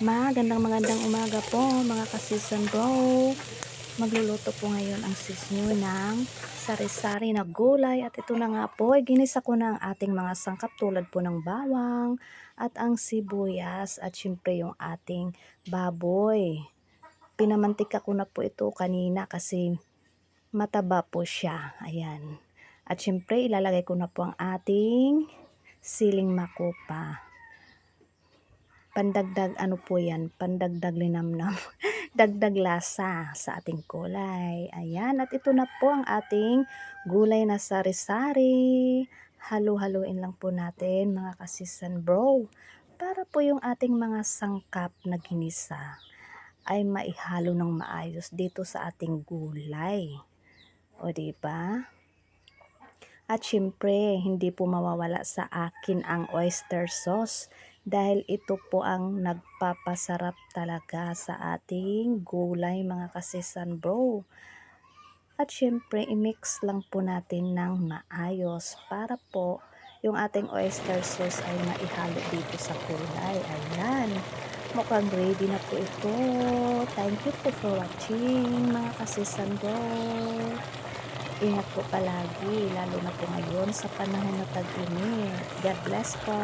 Magandang umaga po mga ka-season bro. Magluluto po ngayon ang sis nyo ng sari-sari na gulay at ito na nga po ay ginisa ko na ang ating mga sangkap tulad po ng bawang at ang sibuyas at syempre yung ating baboy. Pinamantika ko na po ito kanina kasi mataba po siya. Ayan. At syempre ilalagay ko na po ang ating siling makopa. Pandagdag ano po yan, pandagdag linamnam, dagdag lasa sa ating gulay. Ayan, at ito na po ang ating gulay na sari-sari. Halu-haluin lang po natin mga kasisan bro, para po yung ating mga sangkap na ginisa ay maihalo ng maayos dito sa ating gulay. O diba? At syempre, hindi po mawawala sa akin ang oyster sauce dahil ito po ang nagpapasarap talaga sa ating gulay mga kasisan bro. At syempre, i-mix lang po natin ng maayos para po yung ating oyster sauce ay maihalo dito sa gulay. Ayan, mukhang ready na po ito. Thank you po for watching mga kasisan bro. Ingat po palagi, lalo na po ngayon sa panahon na tag-init. God bless po.